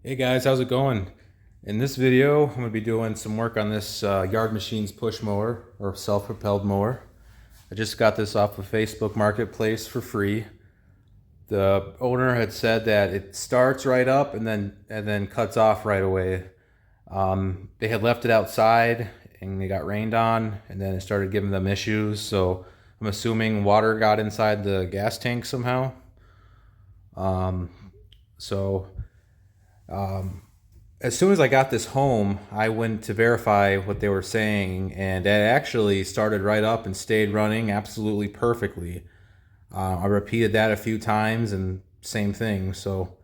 Hey guys, how's it going? In this video, I'm going to be doing some work on this Yard Machines push mower or self-propelled mower. I just got this off of Facebook Marketplace for free. The owner had said that it starts right up and then cuts off right away. They had left it outside and it got rained on, and then it started giving them issues. So I'm assuming water got inside the gas tank somehow. Um, so as soon as I got this home, I went to verify what they were saying, and it actually started right up and stayed running absolutely perfectly. I repeated that a few times, and same thing. So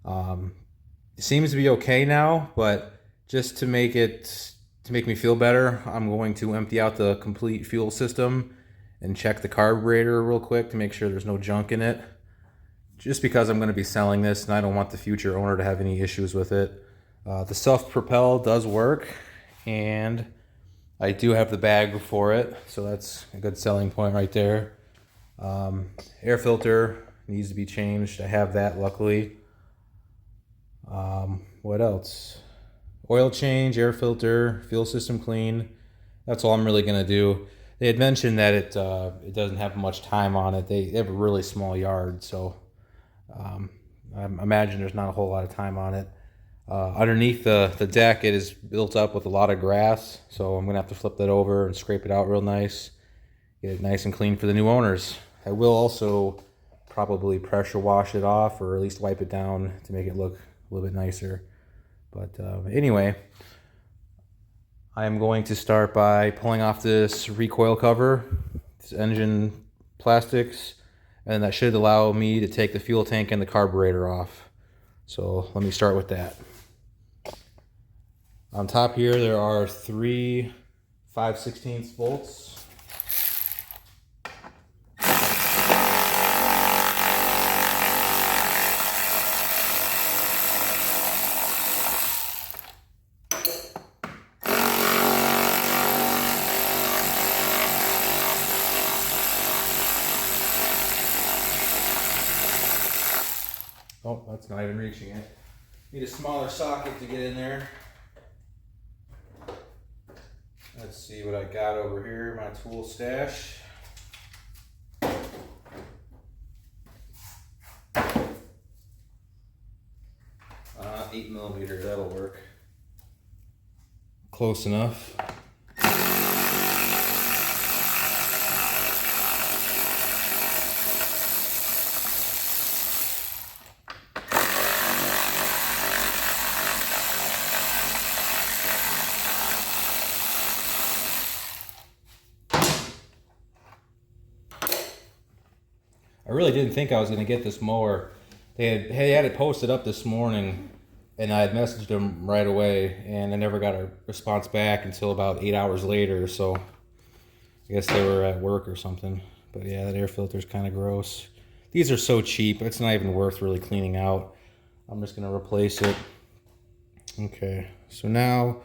it seems to be okay now, but just to make me feel better, I'm going to empty out the complete fuel system and check the carburetor real quick to make sure there's no junk in it. Just because I'm going to be selling this, and I don't want the future owner to have any issues with it. The self-propel does work, and I do have the bag for it, so that's a good selling point right there. Air filter needs to be changed. I have that, luckily. What else? Oil change, air filter, fuel system clean. That's all I'm really going to do. They had mentioned that it doesn't have much time on it. They have a really small yard, so I imagine there's not a whole lot of time on it. Underneath the deck, it is built up with a lot of grass, so I'm gonna have to flip that over and scrape it out real nice, get it nice and clean for the new owners. I will also probably pressure wash it off, or at least wipe it down to make it look a little bit nicer. But anyway, I am going to start by pulling off this recoil cover, this engine plastics, and that should allow me to take the fuel tank and the carburetor off. So let me start with that. On top here, there are three 5/16 bolts. Oh, that's not even reaching it. Need a smaller socket to get in there. Let's see what I got over here, my tool stash. 8mm, that'll work. Close enough. I really didn't think I was going to get this mower. They had it posted up this morning, and I had messaged them right away, and I never got a response back until about 8 hours later. So I guess they were at work or something. But yeah, that air filter is kind of gross. These are so cheap, it's not even worth really cleaning out. I'm just going to replace it. Okay, so now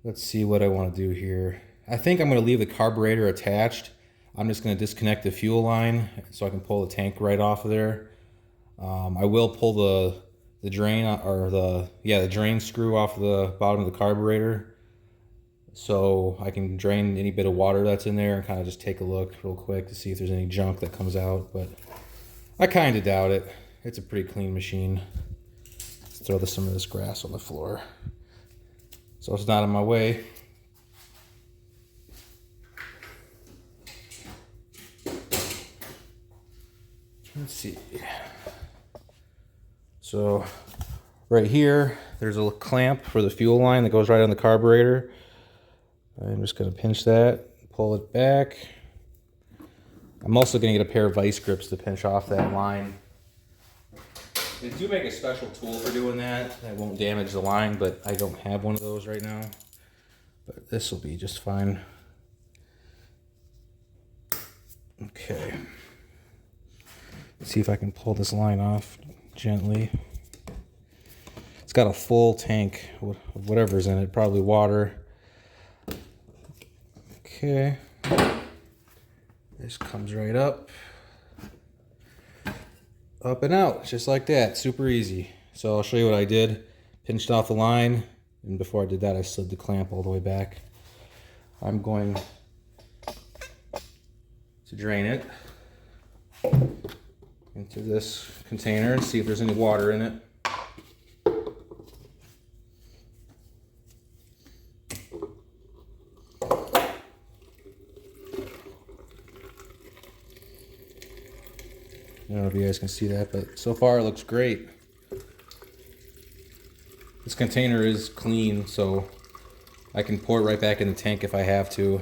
let's see what I want to do here. I think I'm going to leave the carburetor attached. I'm just going to disconnect the fuel line so I can pull the tank right off of there. I will pull the drain, or the drain screw off the bottom of the carburetor, so I can drain any bit of water that's in there and kind of just take a look real quick to see if there's any junk that comes out. But I kind of doubt it. It's a pretty clean machine. Let's throw some of this grass on the floor so it's not in my way. Let's see. So right here, there's a clamp for the fuel line that goes right on the carburetor. I'm just going to pinch that, pull it back. I'm also going to get a pair of vice grips to pinch off that line. They do make a special tool for doing that. That won't damage the line, but I don't have one of those right now. But this will be just fine. Okay. Let's see if I can pull this line off gently. It's got a full tank of whatever's in it, probably water. Okay. This comes right up and out, just like that. Super easy. So I'll show you what I did. pinched off the line, and before I did that I slid the clamp all the way back. I'm going to drain it into this container and see if there's any water in it. I don't know if you guys can see that, but so far it looks great. This container is clean, so I can pour it right back in the tank if I have to.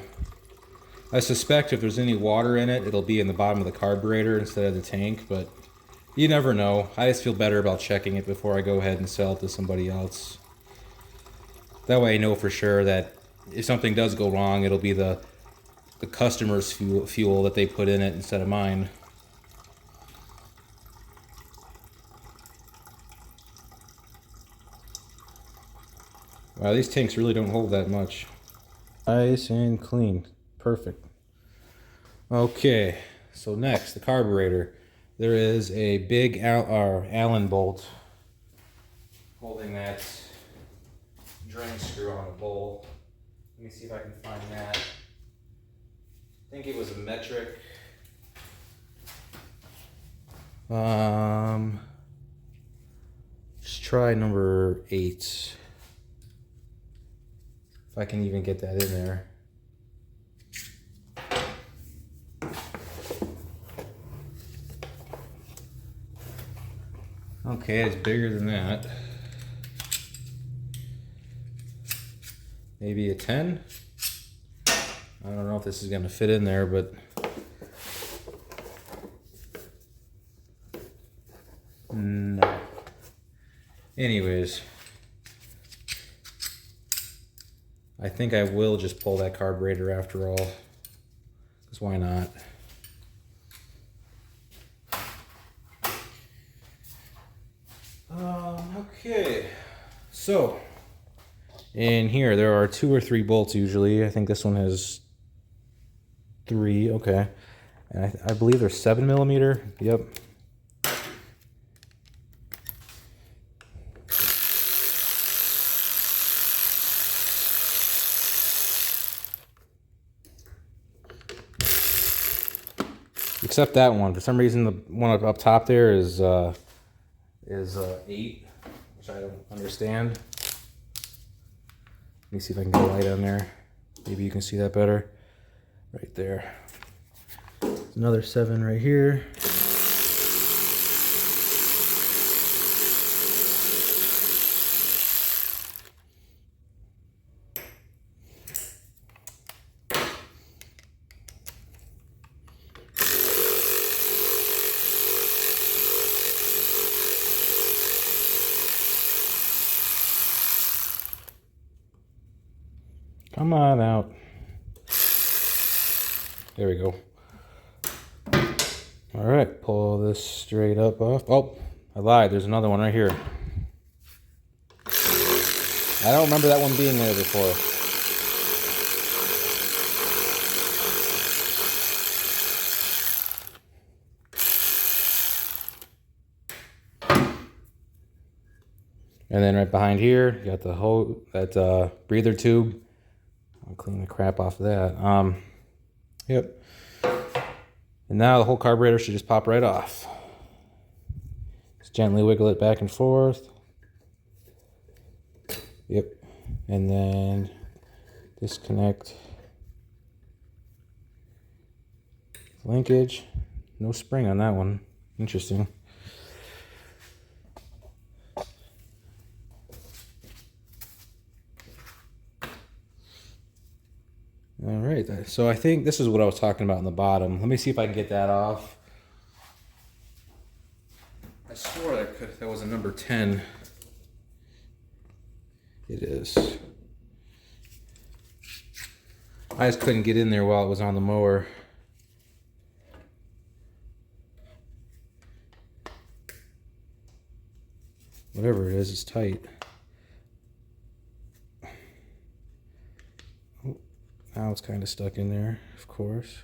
I suspect if there's any water in it, it'll be in the bottom of the carburetor instead of the tank, but you never know. I just feel better about checking it before I go ahead and sell it to somebody else. That way I know for sure that if something does go wrong, it'll be the customer's fuel that they put in it instead of mine. Wow, these tanks really don't hold that much. Nice and clean. Perfect. Okay, so next, the carburetor. There is a big Allen bolt holding that drain screw on a bowl. Let me see if I can find that. I think it was a metric. Just try number 8. If I can even get that in there. Okay, it's bigger than that. Maybe a 10? I don't know if this is going to fit in there, but no. Anyways, I think I will just pull that carburetor after all, because why not? Okay, so in here there are 2 or 3 bolts usually. I think this one has 3. Okay, and I believe they're 7mm. Yep. Except that one. For some reason, the one up top there is 8, which I don't understand. Let me see if I can get a light on there. Maybe you can see that better. Right there. There's another 7 right here. Come on out. There we go. All right, pull this straight up off. Oh, I lied. There's another one right here. I don't remember that one being there before. And then right behind here, you got the whole breather tube. I'll clean the crap off of that. Yep. And now the whole carburetor should just pop right off. Just gently wiggle it back and forth. Yep. And then disconnect linkage. No spring on that one. Interesting. All right, so I think this is what I was talking about in the bottom. Let me see if I can get that off. I swore that was a number 10. It is. I just couldn't get in there while it was on the mower. Whatever it is, it's tight. Now it's kind of stuck in there, of course.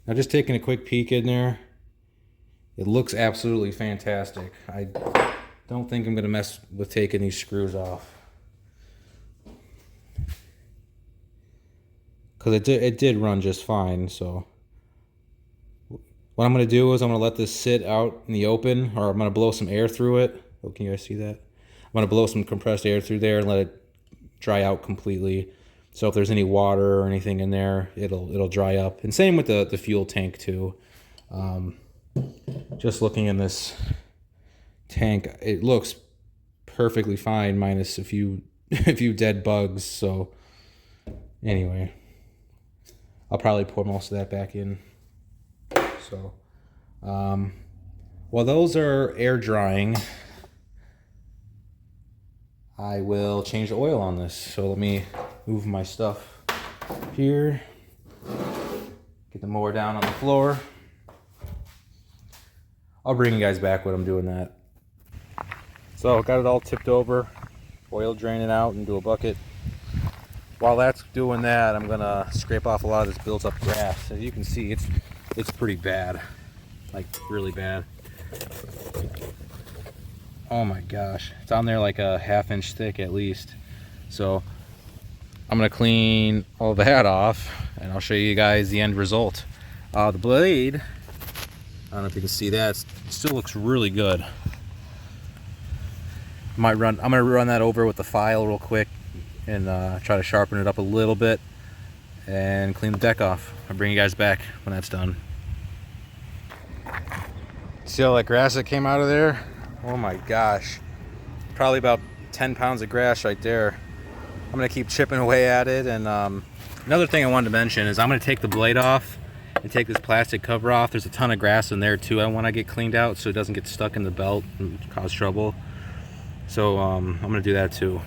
Now just taking a quick peek in there. It looks absolutely fantastic. I don't think I'm gonna mess with taking these screws off. Because it did run just fine, so. What I'm gonna do is I'm gonna let this sit out in the open, or I'm gonna blow some air through it. Oh, can you guys see that? I'm gonna blow some compressed air through there and let it dry out completely. So if there's any water or anything in there, it'll dry up. And same with the fuel tank too. Just looking in this tank, it looks perfectly fine minus a few a few dead bugs. So anyway, I'll probably pour most of that back in. So while those are air drying, I will change the oil on this. So let me move my stuff here. Get the mower down on the floor. I'll bring you guys back when I'm doing that. So got it all tipped over, oil draining out into a bucket. While that's doing that, I'm gonna scrape off a lot of this built up grass. As you can see, it's pretty bad, like really bad. Oh my gosh, it's on there like a ½ inch thick at least. So I'm gonna clean all that off and I'll show you guys the end result. The blade, I don't know if you can see that, it still looks really good. I'm gonna run that over with the file real quick and try to sharpen it up a little bit and clean the deck off. I'll bring you guys back when that's done. See all that grass that came out of there? Oh my gosh. Probably about 10 pounds of grass right there. I'm gonna keep chipping away at it. And another thing I wanted to mention is I'm gonna take the blade off and take this plastic cover off. There's a ton of grass in there too I wanna get cleaned out so it doesn't get stuck in the belt and cause trouble. So I'm gonna do that too.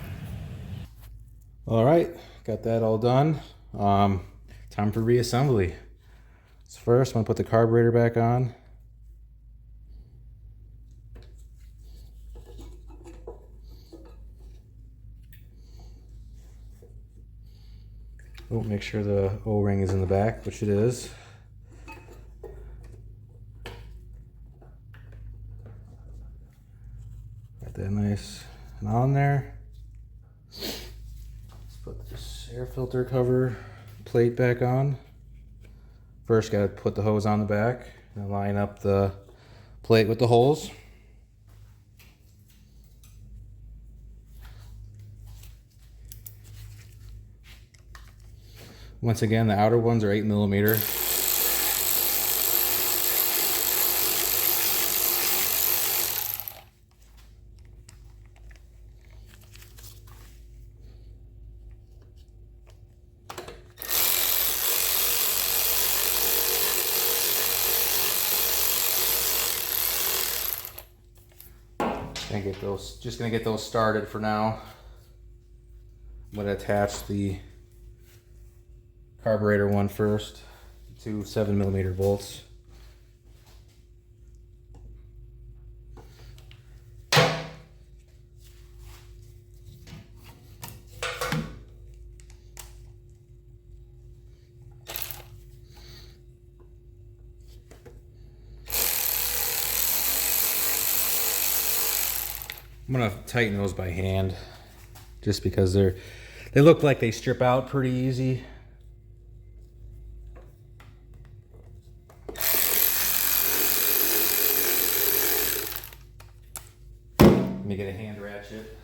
All right, got that all done. Time for reassembly. So first, I'm gonna put the carburetor back on. Oh, make sure the O-ring is in the back, which it is. Got that nice and on there. Let's put this air filter cover plate back on. First, gotta put the hose on the back and line up the plate with the holes. Once again, the outer ones are 8mm. Just gonna get those started for now. I'm gonna attach the carburetor one first, 2 7mm bolts. I'm gonna tighten those by hand just because they look like they strip out pretty easy. Let me get a hand ratchet.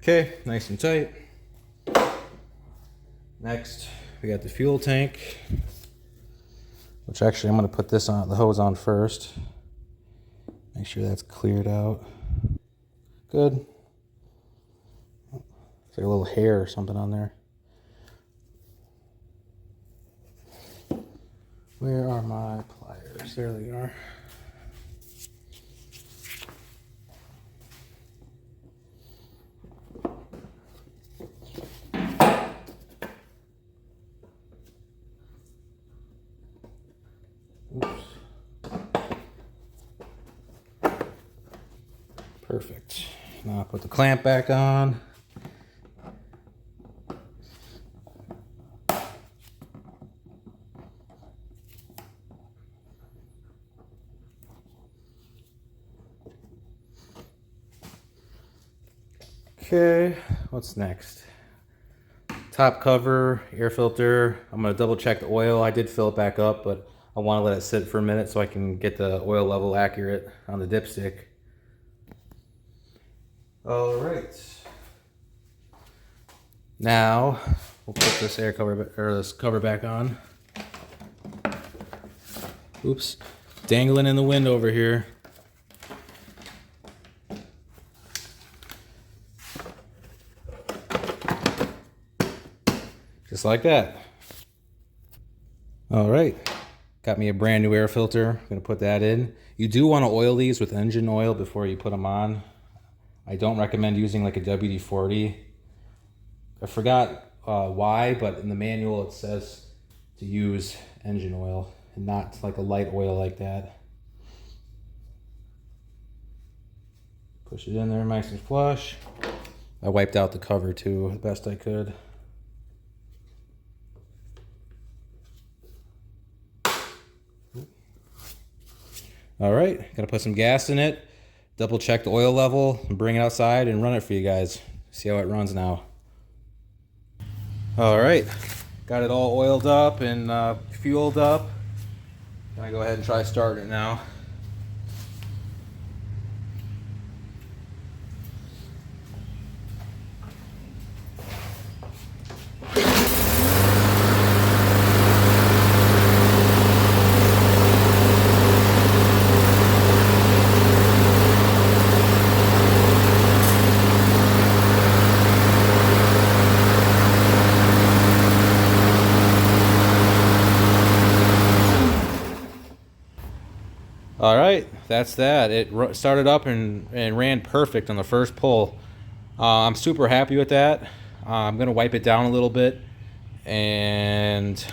Okay, nice and tight. Next, we got the fuel tank, which actually I'm gonna put this on, the hose on first. Make sure that's cleared out. Good. It's like a little hair or something on there. Where are my pliers? There they are. Oops. Perfect. Now I'll put the clamp back on. Okay, what's next? Top cover, air filter. I'm gonna double check the oil. I did fill it back up, but I want to let it sit for a minute so I can get the oil level accurate on the dipstick. All right. Now we'll put this air cover or this cover back on. Oops, dangling in the wind over here. Just like that. All right, got me a brand new air filter. I'm gonna put that in. You do want to oil these with engine oil before you put them on. I don't recommend using like a WD-40. I forgot why, but in the manual it says to use engine oil and not like a light oil like that. Push it in there nice and flush. I wiped out the cover too the best I could. All right, gotta put some gas in it, double check the oil level, and bring it outside and run it for you guys. See how it runs now. All right, got it all oiled up and fueled up. Gonna go ahead and try starting it now. All right, that's that. It started up and ran perfect on the first pull. I'm super happy with that. I'm gonna wipe it down a little bit and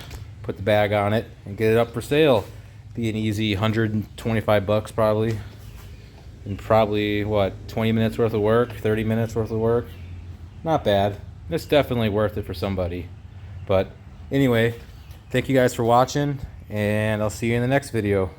put the bag on it and get it up for sale. Be an easy 125 bucks probably, and probably what, 20 minutes worth of work, 30 minutes worth of work. Not bad. It's definitely worth it for somebody. But anyway, thank you guys for watching, and I'll see you in the next video.